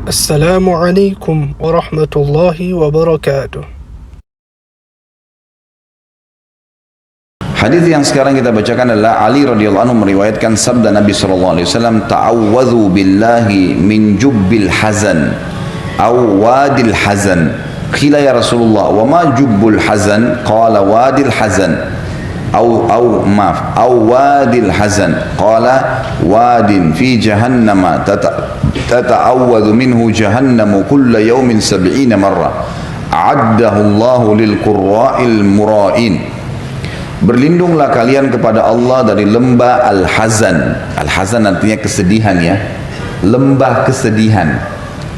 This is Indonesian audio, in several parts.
Assalamualaikum warahmatullahi wabarakatuh. Hadis yang sekarang kita bacakan adalah Ali radhiyallahu anhu meriwayatkan sabda Nabi sallallahu alaihi wasallam, "Ta'awwadhu billahi min jubbil hazan aw wadil hazan." Qila ya Rasulullah, "Wa ma jubbul hazan?" Qala wadil hazan. Aw wadil hazan. Qala wadin fi jahannama tata'awwadhu minhu jahannamu kulla yawmin 70 marrah. A'addahu Allahu lil qurra'il mura'in. Berlindunglah kalian kepada Allah dari lembah Al-Hazan. Al-Hazan artinya kesedihan ya. Lembah kesedihan.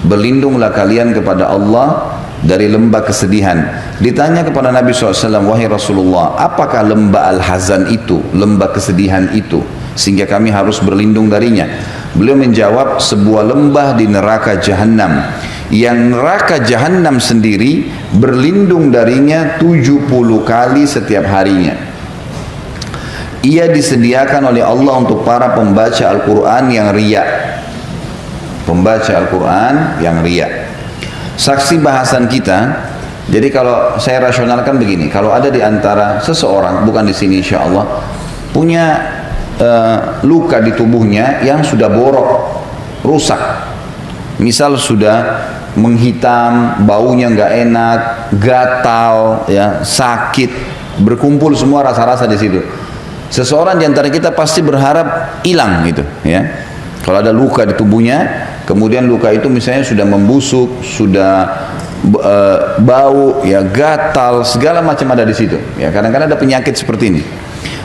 Berlindunglah kalian kepada Allah dari lembah kesedihan. Ditanya kepada Nabi SAW, "Wahai Rasulullah, apakah lembah Al-Hazan itu, lembah kesedihan itu, sehingga kami harus berlindung darinya?" Beliau menjawab, sebuah lembah di neraka Jahannam, yang neraka Jahannam sendiri berlindung darinya 70 kali setiap harinya. Ia disediakan oleh Allah untuk para pembaca Al-Quran yang riya. Pembaca Al-Quran yang riya. Saksi bahasan kita, jadi kalau saya rasionalkan begini, kalau ada di antara seseorang, bukan di sini insya Allah, punya luka di tubuhnya yang sudah borok, rusak, misal sudah menghitam, baunya nggak enak, gatal, ya, sakit, berkumpul semua rasa-rasa di situ. Seseorang di antara kita pasti berharap hilang gitu, ya. Kalau ada luka di tubuhnya, kemudian luka itu misalnya sudah membusuk, sudah bau, ya, gatal, segala macam ada di situ. Ya, kadang-kadang ada penyakit seperti ini.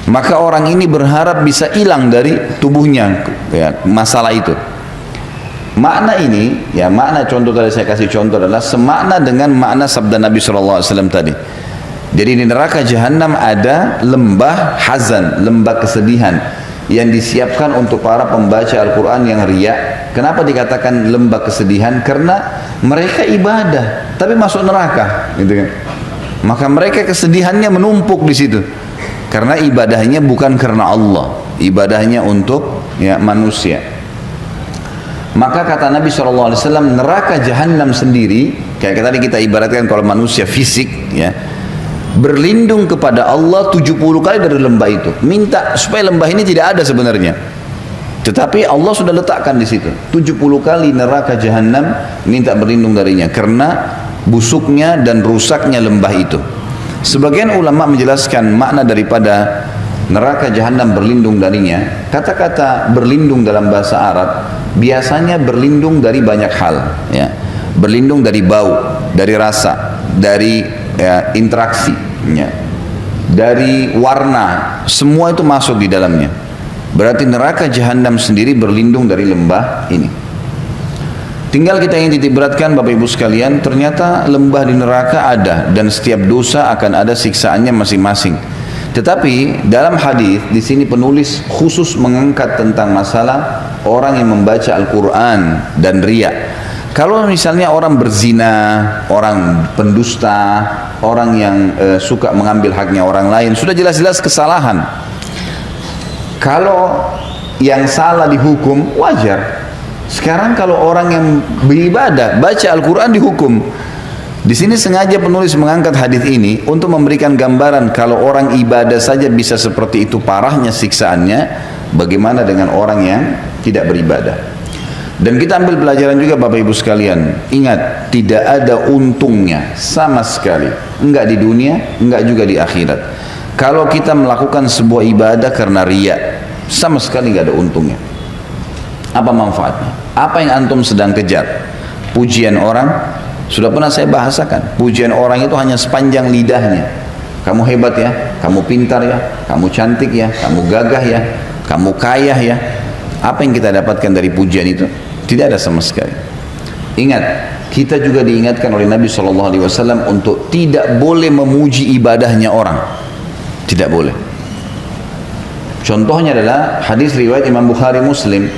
Maka orang ini berharap bisa hilang dari tubuhnya, ya, masalah itu. Makna ini, ya, makna contoh tadi saya kasih contoh adalah semakna dengan makna sabda Nabi SAW tadi. Jadi di neraka Jahannam ada lembah hazan, lembah kesedihan, yang disiapkan untuk para pembaca Al-Quran yang riya. Kenapa dikatakan lembah kesedihan? Karena mereka ibadah tapi masuk neraka, gitu kan. Maka mereka kesedihannya menumpuk di situ karena ibadahnya bukan karena Allah, ibadahnya untuk, ya, manusia. Maka kata Nabi SAW, neraka Jahannam sendiri, kayak tadi kita ibaratkan kalau manusia fisik, ya, berlindung kepada Allah 70 kali dari lembah itu, minta supaya lembah ini tidak ada sebenarnya, tetapi Allah sudah letakkan di situ 70 kali neraka Jahannam minta berlindung darinya karena busuknya dan rusaknya lembah itu. Sebagian ulama menjelaskan makna daripada neraka Jahannam berlindung darinya. Kata-kata berlindung dalam bahasa Arab biasanya berlindung dari banyak hal, ya. Berlindung dari bau, dari rasa, dari, ya, interaksi, ya, dari warna, semua itu masuk di dalamnya. Berarti neraka Jahannam sendiri berlindung dari lembah ini. Tinggal kita yang titik beratkan Bapak Ibu sekalian, ternyata lembah di neraka ada dan setiap dosa akan ada siksaannya masing-masing. Tetapi dalam hadis di sini penulis khusus mengangkat tentang masalah orang yang membaca Al-Quran dan riya. Kalau misalnya orang berzina, orang pendusta, orang yang suka mengambil haknya orang lain, sudah jelas-jelas kesalahan. Kalau yang salah dihukum, wajar. Sekarang kalau orang yang beribadah, baca Al-Quran dihukum. Di sini sengaja penulis mengangkat hadis ini untuk memberikan gambaran kalau orang ibadah saja bisa seperti itu parahnya siksaannya, bagaimana dengan orang yang tidak beribadah. Dan kita ambil pelajaran juga Bapak Ibu sekalian, ingat tidak ada untungnya sama sekali, enggak di dunia, enggak juga di akhirat. Kalau kita melakukan sebuah ibadah karena riya, sama sekali enggak ada untungnya. Apa manfaatnya? Apa yang antum sedang kejar? Pujian orang? Sudah pernah saya bahasakan, pujian orang itu hanya sepanjang lidahnya. Kamu hebat ya, kamu pintar ya, kamu cantik ya, kamu gagah ya, kamu kaya ya. Apa yang kita dapatkan dari pujian itu? Tidak ada sama sekali. Ingat, kita juga diingatkan oleh Nabi SAW untuk tidak boleh memuji ibadahnya orang. Tidak boleh. Contohnya adalah hadis riwayat Imam Bukhari Muslim.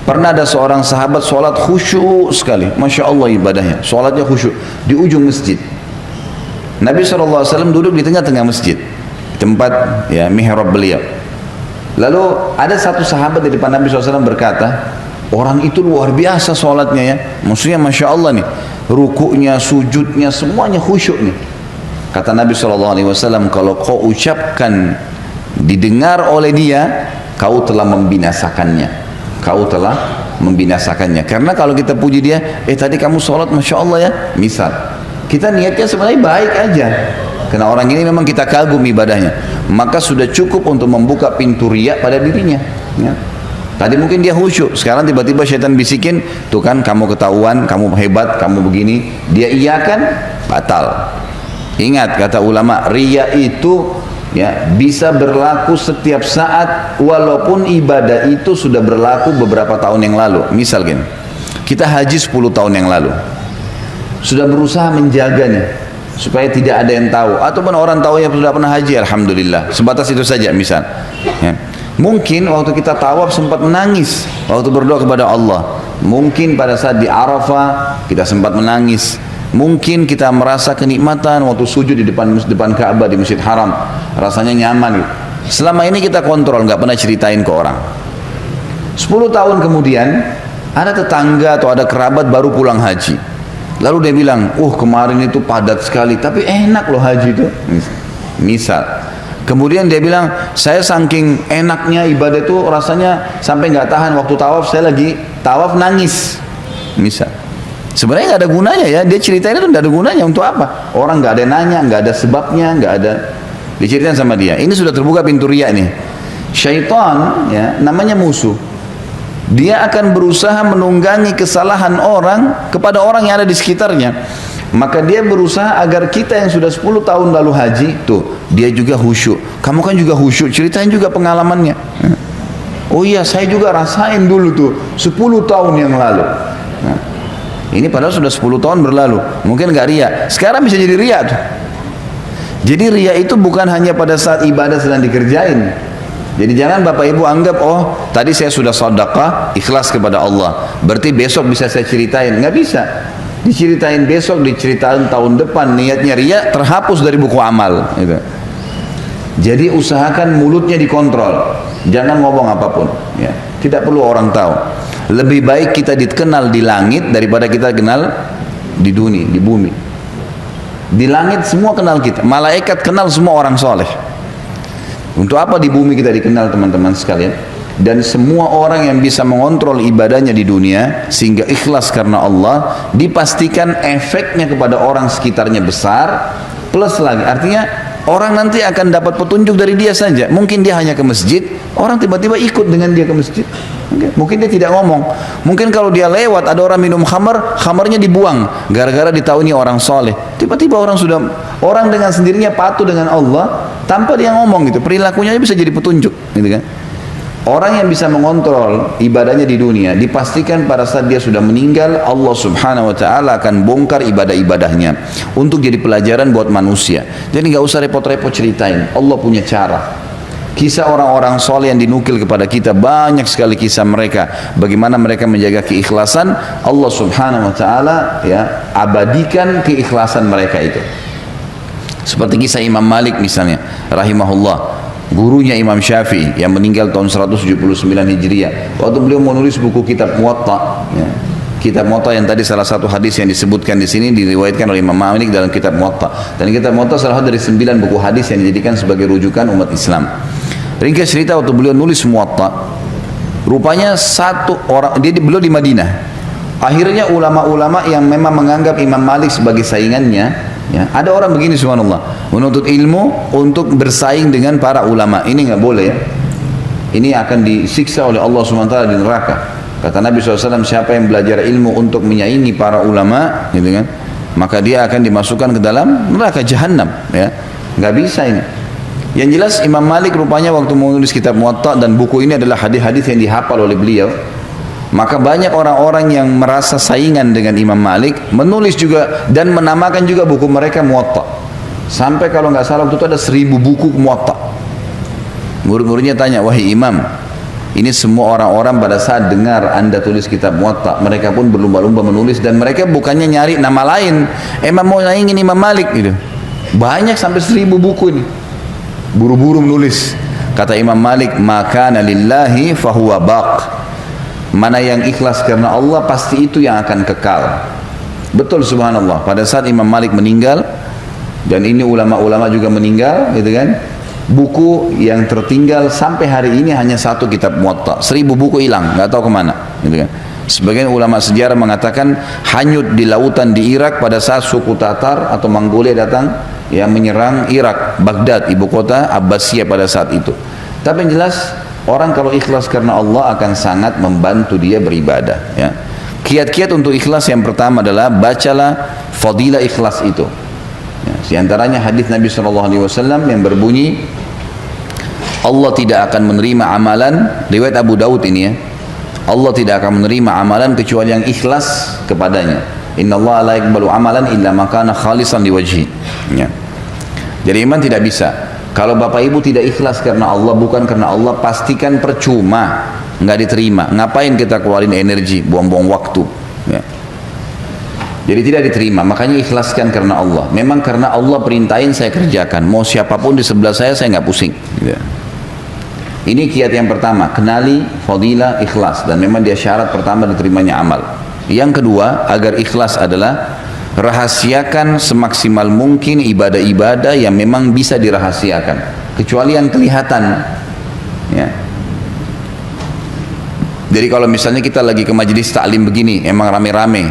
Pernah ada seorang sahabat sholat khusyuk sekali, Masya Allah ibadahnya, sholatnya khusyuk di ujung masjid. Nabi SAW duduk di tengah-tengah masjid, tempat, ya, mihrab beliau. Lalu ada satu sahabat di depan Nabi SAW berkata, Orang itu luar biasa sholatnya ya. Maksudnya Masya Allah nih. Rukuknya, sujudnya, semuanya khusyuk nih. Kata Nabi SAW, kalau kau ucapkan didengar oleh dia, kau telah membinasakannya. Kau telah membinasakannya. Karena kalau kita puji dia, tadi kamu sholat Masya Allah ya. Misal, kita niatnya sebenarnya baik aja. Karena orang ini memang kita kagum ibadahnya. Maka sudah cukup untuk membuka pintu riya pada dirinya. Ya. Tadi mungkin dia khusyuk, sekarang tiba-tiba syaitan bisikin, tuh kan kamu ketahuan, kamu hebat, kamu begini. Dia iyakan, batal. Ingat kata ulama, riya itu ya bisa berlaku setiap saat walaupun ibadah itu sudah berlaku beberapa tahun yang lalu. Misal gini, kita haji 10 tahun yang lalu. Sudah berusaha menjaga nih supaya tidak ada yang tahu, ataupun orang tahu yang sudah pernah haji, alhamdulillah. Sebatas itu saja misal. Ya. Mungkin waktu kita tawaf sempat menangis waktu berdoa kepada Allah. Mungkin pada saat di Arafah kita sempat menangis. Mungkin kita merasa kenikmatan waktu sujud di depan Ka'bah di Masjid Haram. Rasanya nyaman. Selama ini kita kontrol, nggak pernah ceritain ke orang. 10 tahun kemudian ada tetangga atau ada kerabat baru pulang haji. Lalu dia bilang, kemarin itu padat sekali, tapi enak loh haji itu. Misal. Kemudian dia bilang, saya saking enaknya ibadah itu rasanya sampai nggak tahan waktu tawaf, saya lagi tawaf nangis. Misal. Sebenarnya nggak ada gunanya ya, dia ceritain itu nggak ada gunanya untuk apa? Orang nggak ada nanya, nggak ada sebabnya, nggak ada diceritain sama dia. Ini sudah terbuka pintu riya nih. Syaitan ya, namanya musuh. Dia akan berusaha menunggangi kesalahan orang kepada orang yang ada di sekitarnya. Maka dia berusaha agar kita yang sudah 10 tahun lalu haji, tuh dia juga khusyuk. Kamu kan juga khusyuk, ceritain juga pengalamannya. Oh iya, saya juga rasain dulu tuh 10 tahun yang lalu. Nah, ini padahal sudah 10 tahun berlalu. Mungkin nggak riya. Sekarang bisa jadi riya tuh. Jadi riya itu bukan hanya pada saat ibadah sedang dikerjain. Jadi jangan Bapak Ibu anggap, tadi saya sudah sedekah, ikhlas kepada Allah, berarti besok bisa saya ceritain. Nggak bisa. Diceritain besok, diceritain tahun depan, niatnya riya terhapus dari buku amal gitu. Jadi usahakan mulutnya dikontrol, jangan ngomong apapun ya. Tidak perlu orang tahu. Lebih baik kita dikenal di langit daripada kita kenal di dunia, di bumi. Di langit semua kenal kita, malaikat kenal semua orang soleh. Untuk apa di bumi kita dikenal teman-teman sekalian? Dan semua orang yang bisa mengontrol ibadahnya di dunia sehingga ikhlas karena Allah, dipastikan efeknya kepada orang sekitarnya besar, plus lagi artinya orang nanti akan dapat petunjuk dari dia saja. Mungkin dia hanya ke masjid, orang tiba-tiba ikut dengan dia ke masjid. Mungkin dia tidak ngomong. Mungkin kalau dia lewat ada orang minum khamar, khamarnya dibuang gara-gara ditahu ini orang soleh. Tiba-tiba orang dengan sendirinya patuh dengan Allah tanpa dia ngomong gitu. Perilakunya bisa jadi petunjuk, gitu kan? Orang yang bisa mengontrol ibadahnya di dunia, dipastikan pada saat dia sudah meninggal, Allah subhanahu wa ta'ala akan bongkar ibadah-ibadahnya untuk jadi pelajaran buat manusia. Jadi nggak usah repot-repot ceritain, Allah punya cara. Kisah orang-orang soleh yang dinukil kepada kita, banyak sekali kisah mereka, bagaimana mereka menjaga keikhlasan. Allah subhanahu wa ta'ala ya abadikan keikhlasan mereka itu. Seperti kisah Imam Malik misalnya, rahimahullah, gurunya Imam Syafi'i yang meninggal tahun 179 Hijriah. Waktu beliau menulis buku kitab Muwatta, ya, kitab Muwatta yang tadi salah satu hadis yang disebutkan di sini diriwayatkan oleh Imam Malik dalam kitab Muwatta. Dan kitab Muwatta salah satu dari 9 buku hadis yang dijadikan sebagai rujukan umat Islam. Ringkas cerita waktu beliau nulis Muwatta, rupanya satu orang, beliau di Madinah. Akhirnya ulama-ulama yang memang menganggap Imam Malik sebagai saingannya, ya, ada orang begini subhanallah, menuntut ilmu untuk bersaing dengan para ulama. Ini nggak boleh ya. Ini akan disiksa oleh Allah SWT di neraka. Kata Nabi SAW, siapa yang belajar ilmu untuk menyaingi para ulama, gitu kan, maka dia akan dimasukkan ke dalam neraka jahanam. Ya, nggak bisa ini. Yang jelas Imam Malik rupanya waktu menulis kitab Muwatta, dan buku ini adalah hadis-hadis yang dihafal oleh beliau, maka banyak orang-orang yang merasa saingan dengan Imam Malik menulis juga dan menamakan juga buku mereka Muwatta. Sampai kalau nggak salah waktu itu ada 1000 buku Muwatta. Murid-muridnya tanya, wahai Imam, ini semua orang-orang pada saat dengar Anda tulis kitab Muwatta, mereka pun berlomba-lomba menulis, dan mereka bukannya nyari nama lain, emang mau nyaingin Imam Malik gitu. Banyak sampai 1000 buku ini. Buru-buru menulis. Kata Imam Malik, maka lillahi fahuwa baq. Mana yang ikhlas karena Allah, pasti itu yang akan kekal. Betul, subhanallah. Pada saat Imam Malik meninggal, dan ini ulama-ulama juga meninggal, gitu kan, buku yang tertinggal sampai hari ini hanya satu kitab Muwatta. 1000 buku hilang, nggak tahu kemana, gitu kan. Sebagian ulama sejarah mengatakan hanyut di lautan di Irak pada saat suku Tatar atau Mongolia datang yang menyerang Irak, Baghdad, ibu kota Abbasiyah pada saat itu. Tapi yang jelas, orang kalau ikhlas karena Allah akan sangat membantu dia beribadah, ya. Kiat-kiat untuk ikhlas yang pertama adalah bacalah fadilah ikhlas itu. Ya, di antaranya hadis Nabi SAW yang berbunyi, Allah tidak akan menerima amalan, riwayat Abu Daud ini ya, Allah tidak akan menerima amalan kecuali yang ikhlas kepadanya. Inna Allah la yaqbalu amalan illa ma kana khalisan liwajhi. Ya. Jadi iman tidak bisa. Kalau bapak ibu tidak ikhlas karena Allah, bukan karena Allah, pastikan percuma, nggak diterima. Ngapain kita keluarin energi, buang-buang waktu, ya. Jadi tidak diterima. Makanya ikhlaskan karena Allah. Memang karena Allah perintahin saya kerjakan. Mau siapapun di sebelah saya nggak pusing, ya. Ini kiat yang pertama, kenali fadilah ikhlas, dan memang dia syarat pertama diterimanya amal. Yang kedua, agar ikhlas adalah rahasiakan semaksimal mungkin ibadah-ibadah yang memang bisa dirahasiakan, kecuali yang kelihatan, ya. Jadi kalau misalnya kita lagi ke majelis taklim begini, emang rame-rame,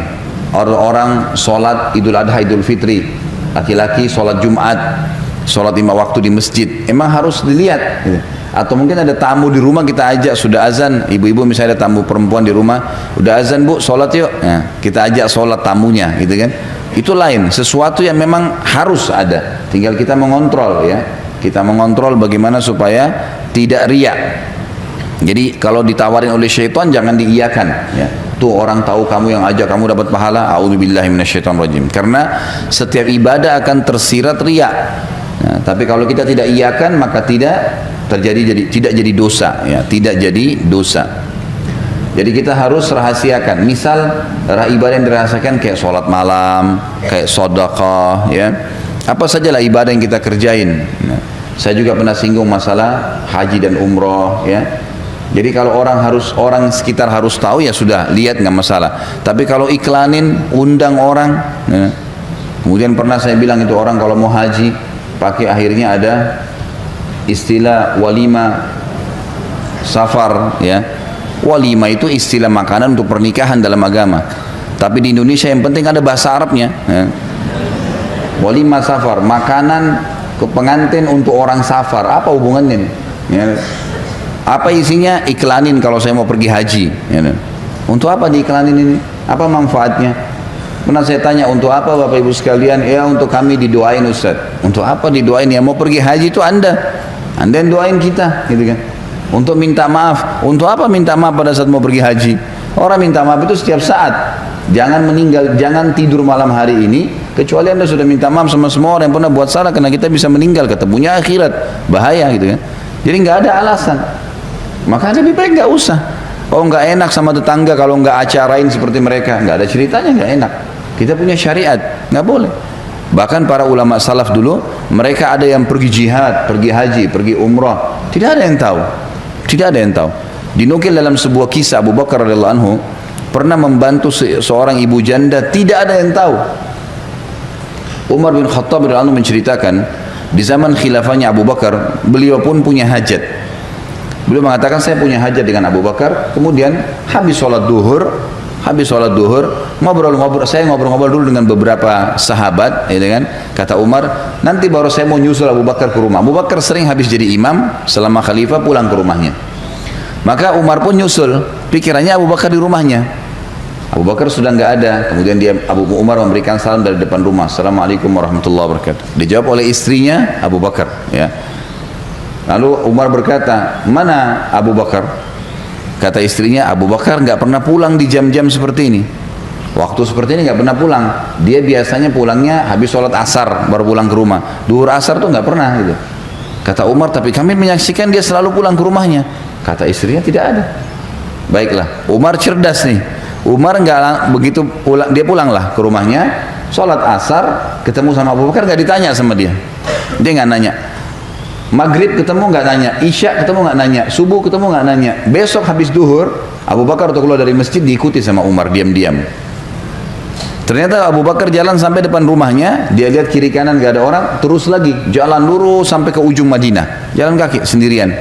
orang-orang sholat Idul Adha, Idul Fitri, laki-laki sholat Jumat, sholat 5 waktu di masjid, emang harus dilihat, gitu. Atau mungkin ada tamu di rumah, kita ajak, sudah azan, ibu-ibu misalnya ada tamu perempuan di rumah, udah azan bu, sholat yuk, nah, kita ajak sholat tamunya, gitu kan. Itu lain, sesuatu yang memang harus ada, tinggal kita mengontrol, ya. Kita mengontrol bagaimana supaya tidak riya. Jadi kalau ditawarin oleh syaitan jangan diiyakan, ya. Tuh orang tahu kamu yang ajak, kamu dapat pahala, a'udzubillahi minasyaitonirrajim. Karena setiap ibadah akan tersirat riya. Nah, tapi kalau kita tidak iyakan, maka tidak jadi dosa, ya, tidak jadi dosa. Jadi kita harus rahasiakan. Misal ibadah yang dirahasiakan kayak sholat malam, kayak sedekah, ya. Apa sajalah ibadah yang kita kerjain. Nah, saya juga pernah singgung masalah haji dan umroh, ya. Jadi kalau orang sekitar harus tahu, ya sudah, lihat nggak masalah. Tapi kalau iklanin, undang orang, ya. Kemudian pernah saya bilang itu orang kalau mau haji, pakai akhirnya ada istilah walima safar, ya. Walima itu istilah makanan untuk pernikahan dalam agama. Tapi di Indonesia yang penting ada bahasa Arabnya, ya. Walima safar, makanan ke pengantin untuk orang safar. Apa hubungannya, ya? Apa isinya? Iklanin kalau saya mau pergi haji, ya. Untuk apa diiklanin ini? Apa manfaatnya? Pernah saya tanya, untuk apa Bapak Ibu sekalian? Ya untuk kami didoain Ustaz. Untuk apa didoain? Ya mau pergi haji itu Anda yang doain kita, gitu kan. Untuk minta maaf. Untuk apa minta maaf pada saat mau pergi haji? Orang minta maaf itu setiap saat. Jangan meninggal, jangan tidur malam hari ini kecuali Anda sudah minta maaf sama semua orang yang pernah buat salah, karena kita bisa meninggal, ketemunya akhirat, bahaya, gitu kan. Jadi nggak ada alasan. Maka lebih baik nggak usah. Oh nggak enak sama tetangga kalau nggak acarain seperti mereka, nggak ada ceritanya, nggak enak. Kita punya syariat, nggak boleh. Bahkan para ulama salaf dulu, mereka ada yang pergi jihad, pergi haji, pergi umrah, tidak ada yang tahu, tidak ada yang tahu. Dinukil dalam sebuah kisah, Abu Bakar radhiyallahu anhu pernah membantu seorang ibu janda, tidak ada yang tahu. Umar bin Khattab radhiyallahu anhu menceritakan, di zaman khilafahnya Abu Bakar, beliau pun punya hajat. Beliau mengatakan, saya punya hajat dengan Abu Bakar. Kemudian habis sholat duhur, ngobrol-ngobrol, saya ngobrol-ngobrol dulu dengan beberapa sahabat, ya kan? Kata Umar, nanti baru saya mau nyusul Abu Bakar ke rumah. Abu Bakar sering habis jadi imam selama khalifah pulang ke rumahnya. Maka Umar pun nyusul, pikirannya Abu Bakar di rumahnya. Abu Bakar sudah nggak ada. Kemudian Abu Umar memberikan salam dari depan rumah, Assalamualaikum warahmatullahi wabarakatuh. Dijawab oleh istrinya Abu Bakar, ya. Lalu Umar berkata, mana Abu Bakar? Kata istrinya, Abu Bakar nggak pernah pulang di jam-jam seperti ini. Waktu seperti ini nggak pernah pulang. Dia biasanya pulangnya habis sholat asar baru pulang ke rumah. Duhur asar tuh nggak pernah, gitu. Kata Umar, tapi kami menyaksikan dia selalu pulang ke rumahnya. Kata istrinya, tidak ada. Baiklah, Umar cerdas nih. Umar nggak begitu pulang, dia pulanglah ke rumahnya, sholat asar, ketemu sama Abu Bakar, nggak ditanya sama dia. Dia nggak nanya. Maghrib ketemu nggak nanya, Isya ketemu nggak nanya, subuh ketemu nggak nanya. Besok habis duhur, Abu Bakar waktu keluar dari masjid diikuti sama Umar diam-diam. Ternyata Abu Bakar jalan sampai depan rumahnya, dia lihat kiri kanan nggak ada orang, terus lagi jalan lurus sampai ke ujung Madinah, jalan kaki sendirian.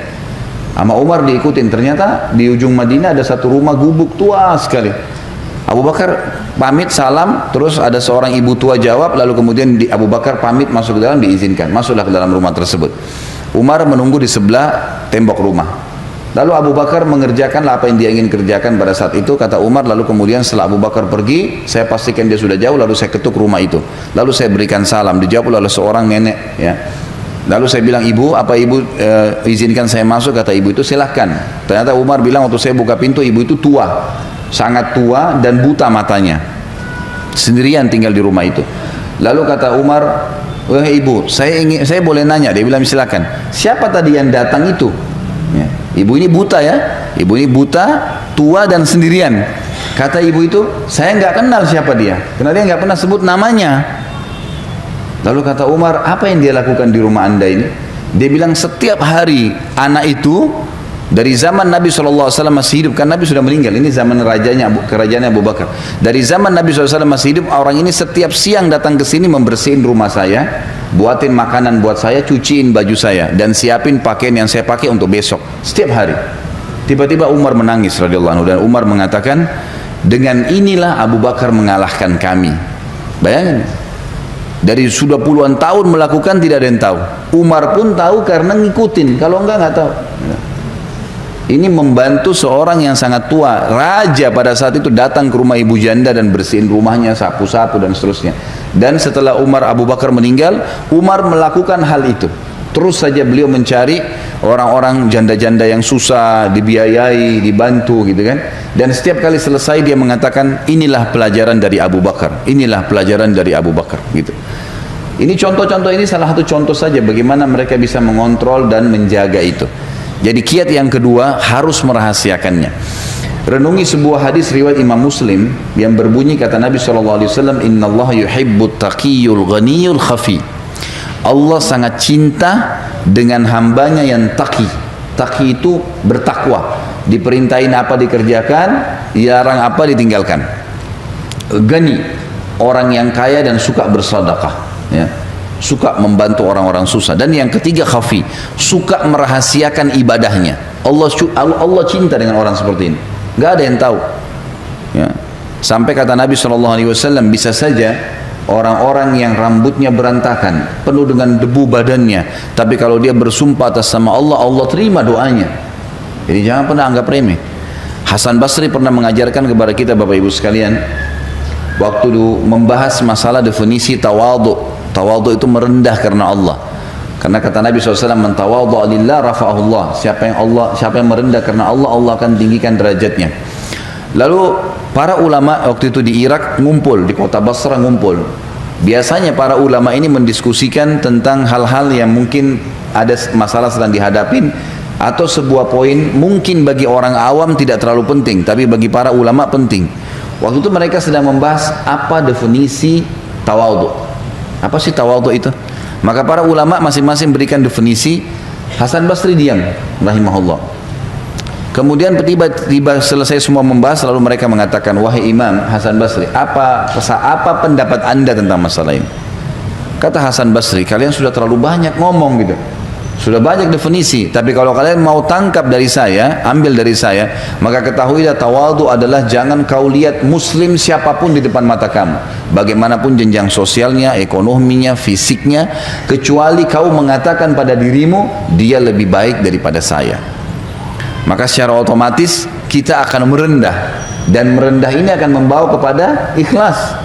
Sama Umar diikutin. Ternyata di ujung Madinah ada satu rumah gubuk tua sekali. Abu Bakar pamit salam, terus ada seorang ibu tua jawab, lalu kemudian Abu Bakar pamit masuk ke dalam, diizinkan masuklah ke dalam rumah tersebut. Umar menunggu di sebelah tembok rumah. Lalu Abu Bakar mengerjakanlah apa yang dia ingin kerjakan pada saat itu. Kata Umar, lalu kemudian setelah Abu Bakar pergi, saya pastikan dia sudah jauh, lalu saya ketuk rumah itu. Lalu saya berikan salam, dijawab oleh seorang nenek, ya. Lalu saya bilang, ibu, apa ibu izinkan saya masuk? Kata ibu itu, silahkan. Ternyata Umar bilang waktu saya buka pintu, ibu itu tua, sangat tua dan buta matanya, sendirian tinggal di rumah itu. Lalu kata Umar, wahai ibu, saya boleh nanya? Dia bilang, silakan. Siapa tadi yang datang itu? Ya. Ibu ini buta, ya, ibu ini buta, tua dan sendirian. Kata ibu itu, saya nggak kenal siapa dia, karena dia nggak pernah sebut namanya. Lalu kata Umar, apa yang dia lakukan di rumah anda ini? Dia bilang, setiap hari anak itu dari zaman Nabi SAW masih hidup, kan Nabi sudah meninggal, ini zaman kerajaan Abu Bakar. Dari zaman Nabi SAW masih hidup, orang ini setiap siang datang ke sini membersihin rumah saya, buatin makanan buat saya, cuciin baju saya, dan siapin pakaian yang saya pakai untuk besok. Setiap hari. Tiba-tiba Umar menangis radhiyallahu anhu, dan Umar mengatakan, dengan inilah Abu Bakar mengalahkan kami. Bayangin, dari sudah puluhan tahun melakukan tidak ada yang tahu. Umar pun tahu karena ngikutin, kalau enggak tahu. Ini membantu seorang yang sangat tua, raja pada saat itu, datang ke rumah ibu janda dan bersihin rumahnya, sapu-sapu dan seterusnya. Dan setelah Abu Bakar meninggal, Umar melakukan hal itu. Terus saja beliau mencari orang-orang janda-janda yang susah, dibiayai, dibantu gitu kan. Dan setiap kali selesai dia mengatakan, inilah pelajaran dari Abu Bakar, inilah pelajaran dari Abu Bakar gitu. Ini contoh-contoh, ini salah satu contoh saja bagaimana mereka bisa mengontrol dan menjaga itu. Jadi kiat yang kedua, harus merahasiakannya. Renungi sebuah hadis riwayat Imam Muslim yang berbunyi, kata Nabi SAW, innallaha yuhibbut taqiyul ghaniyul khafi. Allah sangat cinta dengan hambanya yang taqi. Taqi itu bertakwa, diperintahin apa dikerjakan, dilarang apa ditinggalkan. Ghani, orang yang kaya dan suka bersedekah, ya, suka membantu orang-orang susah. Dan yang ketiga, khafi, suka merahasiakan ibadahnya. Allah cinta dengan orang seperti ini, nggak ada yang tahu, ya. Sampai kata Nabi SAW, bisa saja orang-orang yang rambutnya berantakan, penuh dengan debu badannya, tapi kalau dia bersumpah atas nama Allah, Allah terima doanya. Jadi jangan pernah anggap remeh. Hasan Basri pernah mengajarkan kepada kita, Bapak Ibu sekalian, waktu membahas masalah definisi tawadhu. Tawadhu itu merendah karena Allah. Karena kata Nabi SAW, man tawadhu lillah rafa'ahullah. Siapa yang merendah karena Allah, Allah akan tinggikan derajatnya. Lalu para ulama waktu itu di Irak ngumpul, di kota Basra ngumpul. Biasanya para ulama ini mendiskusikan tentang hal-hal yang mungkin ada masalah sedang dihadapin, atau sebuah poin mungkin bagi orang awam tidak terlalu penting, tapi bagi para ulama penting. Waktu itu mereka sedang membahas apa definisi tawadhu. Apa sih tawadhu itu? Maka para ulama masing-masing berikan definisi. Hasan Basri diam, rahimahullah. Kemudian tiba-tiba selesai semua membahas, lalu mereka mengatakan, wahai Imam Hasan Basri, apa pendapat anda tentang masalah ini? Kata Hasan Basri, kalian sudah terlalu banyak ngomong gitu, sudah banyak definisi, tapi kalau kalian mau tangkap dari saya, ambil dari saya, maka ketahuilah tawadhu adalah jangan kau lihat muslim siapapun di depan mata kamu, bagaimanapun jenjang sosialnya, ekonominya, fisiknya, kecuali kau mengatakan pada dirimu, dia lebih baik daripada saya. Maka secara otomatis kita akan merendah, dan merendah ini akan membawa kepada ikhlas,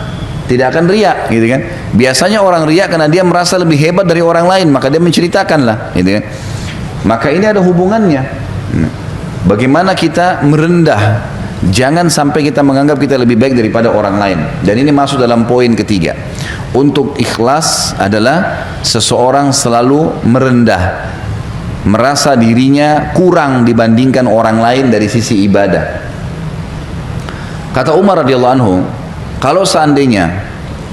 tidak akan riak, gitu kan? Biasanya orang riak karena dia merasa lebih hebat dari orang lain, maka dia menceritakanlah, gitu kan? Maka ini ada hubungannya. Bagaimana kita merendah, jangan sampai kita menganggap kita lebih baik daripada orang lain. Dan ini masuk dalam poin ketiga. Untuk ikhlas adalah seseorang selalu merendah, merasa dirinya kurang dibandingkan orang lain dari sisi ibadah. Kata Umar radhiyallahu anhu, kalau seandainya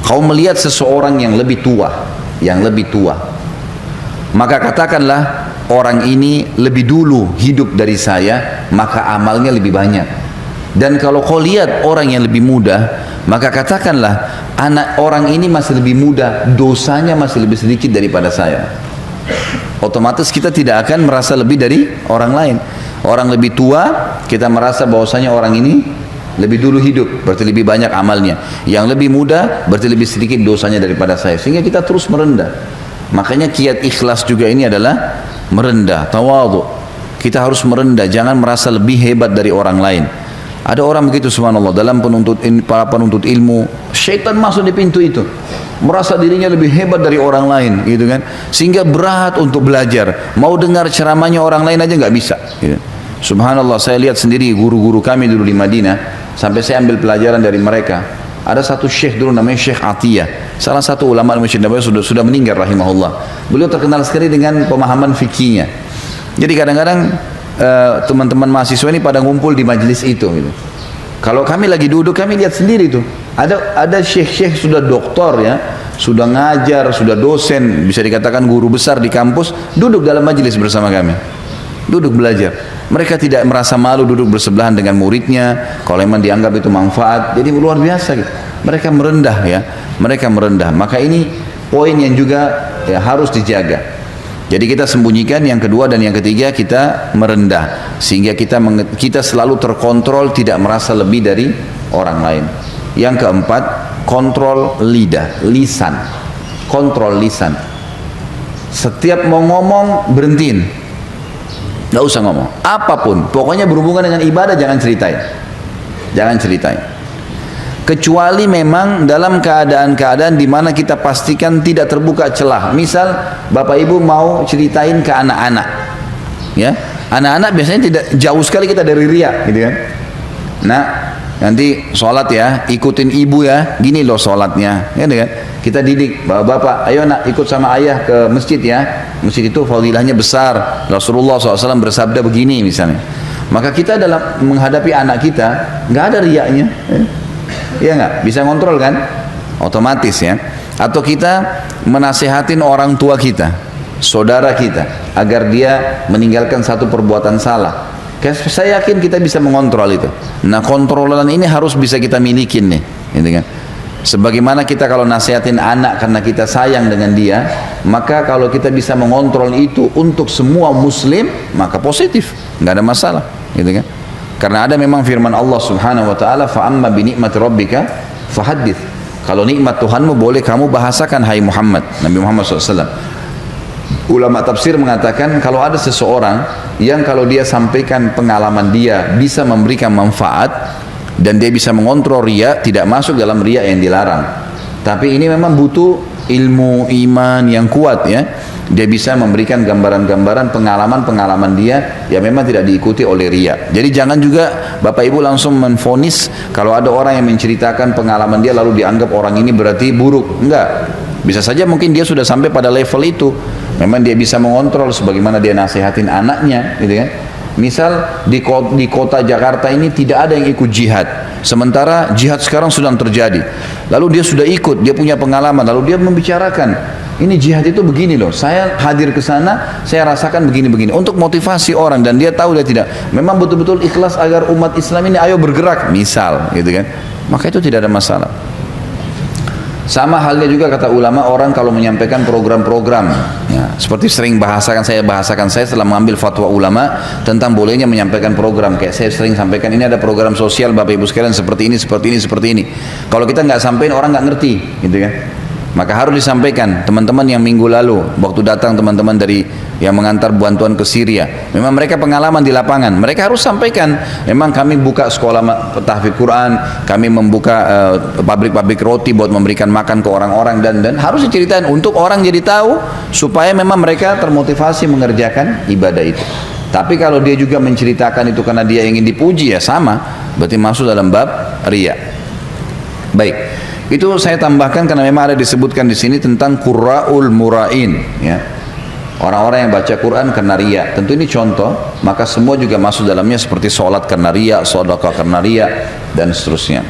kau melihat seseorang yang lebih tua, maka katakanlah orang ini lebih dulu hidup dari saya, maka amalnya lebih banyak. Dan kalau kau lihat orang yang lebih muda, maka katakanlah anak orang ini masih lebih muda, dosanya masih lebih sedikit daripada saya. Otomatis kita tidak akan merasa lebih dari orang lain. Orang lebih tua, kita merasa bahwasanya orang ini lebih dulu hidup, berarti lebih banyak amalnya. Yang lebih muda, berarti lebih sedikit dosanya daripada saya. Sehingga kita terus merendah. Makanya kiat ikhlas juga ini adalah merendah, tawadhu. Kita harus merendah, jangan merasa lebih hebat dari orang lain. Ada orang begitu subhanallah, dalam para penuntut ilmu, syaitan masuk di pintu itu, merasa dirinya lebih hebat dari orang lain, gitu kan? Sehingga berat untuk belajar, mau dengar ceramahnya orang lain aja nggak bisa. Gitu. Subhanallah, saya lihat sendiri guru-guru kami dulu di Madinah, sampai saya ambil pelajaran dari mereka. Ada satu syekh dulu namanya Syekh Atiyah, salah satu ulama Masjid Nabawi, sudah meninggal rahimahullah. Beliau terkenal sekali dengan pemahaman fikihnya. Jadi kadang-kadang teman-teman mahasiswa ini pada ngumpul di majelis itu gitu. Kalau kami lagi duduk, kami lihat sendiri tuh. Ada syekh-syekh sudah doktor ya, sudah ngajar, sudah dosen, bisa dikatakan guru besar di kampus, duduk dalam majelis bersama kami. Duduk belajar. Mereka tidak merasa malu duduk bersebelahan dengan muridnya, kalau memang dianggap itu manfaat. Jadi luar biasa gitu. Mereka merendah ya, mereka merendah. Maka ini poin yang juga ya, harus dijaga. Jadi kita sembunyikan, yang kedua dan yang ketiga kita merendah, sehingga kita selalu terkontrol, tidak merasa lebih dari orang lain. Yang keempat, kontrol lidah, lisan. Kontrol lisan. Setiap mau ngomong berhentiin, nggak usah ngomong apapun, pokoknya berhubungan dengan ibadah jangan ceritain, jangan ceritain. Kecuali memang dalam keadaan-keadaan di mana kita pastikan tidak terbuka celah. Misal bapak ibu mau ceritain ke anak-anak, ya, anak-anak biasanya tidak jauh sekali kita dari riya, gitu kan. Nah, nanti sholat ya, ikutin ibu ya, gini loh sholatnya, ya kan? Kita didik, bapak, ayo nak ikut sama ayah ke masjid ya. Masjid itu fadilahnya besar. Rasulullah SAW bersabda begini misalnya. Maka kita dalam menghadapi anak kita nggak ada riyanya. Iya nggak? Bisa ngontrol kan? Otomatis ya. Atau kita menasehatin orang tua kita, saudara kita, agar dia meninggalkan satu perbuatan salah. Saya yakin kita bisa mengontrol itu. Nah, kontrolan ini harus bisa kita milikin nih, gitu kan? Sebagaimana kita kalau nasihatin anak karena kita sayang dengan dia, maka kalau kita bisa mengontrol itu untuk semua muslim, maka positif, nggak ada masalah, gitu kan? Karena ada memang firman Allah Subhanahu wa taala, fa amma bi ni'mati rabbika fahaddits. Kalau nikmat Tuhanmu boleh kamu bahasakan, hai Muhammad, Nabi Muhammad SAW. Ulama tafsir mengatakan kalau ada seseorang yang kalau dia sampaikan pengalaman dia bisa memberikan manfaat dan dia bisa mengontrol riya, tidak masuk dalam riya yang dilarang. Tapi ini memang butuh ilmu iman yang kuat ya. Dia bisa memberikan gambaran-gambaran pengalaman-pengalaman dia yang memang tidak diikuti oleh riya. Jadi jangan juga Bapak Ibu langsung menvonis kalau ada orang yang menceritakan pengalaman dia lalu dianggap orang ini berarti buruk. Enggak. Bisa saja mungkin dia sudah sampai pada level itu. Memang dia bisa mengontrol sebagaimana dia nasihatin anaknya, gitu kan. Misal di kota Jakarta ini tidak ada yang ikut jihad, sementara jihad sekarang sedang terjadi. Lalu dia sudah ikut, dia punya pengalaman, lalu dia membicarakan, ini jihad itu begini loh, saya hadir ke sana, saya rasakan begini-begini, untuk motivasi orang, dan dia tahu dia tidak, memang betul-betul ikhlas agar umat Islam ini ayo bergerak, misal, gitu kan. Maka itu tidak ada masalah. Sama halnya juga kata ulama, orang kalau menyampaikan program-program ya, seperti sering saya bahasakan saya setelah mengambil fatwa ulama tentang bolehnya menyampaikan program. Kayak saya sering sampaikan, ini ada program sosial Bapak Ibu sekalian seperti ini, seperti ini, seperti ini. Kalau kita nggak sampaikan, orang nggak ngerti, gitu kan. Maka harus disampaikan. Teman-teman yang minggu lalu waktu datang teman-teman dari yang mengantar bantuan ke Syria, memang mereka pengalaman di lapangan, mereka harus sampaikan, memang kami buka sekolah tahfidz Quran, kami membuka pabrik-pabrik roti buat memberikan makan ke orang-orang, dan harus diceritain untuk orang jadi tahu supaya memang mereka termotivasi mengerjakan ibadah itu. Tapi kalau dia juga menceritakan itu karena dia ingin dipuji, ya sama, berarti masuk dalam bab riya. Baik. Itu saya tambahkan karena memang ada disebutkan di sini tentang qurra'ul mura'in, ya. Orang-orang yang baca Quran karena riya. Tentu ini contoh, maka semua juga masuk dalamnya seperti sholat karena riya, sedekah karena riya, dan seterusnya.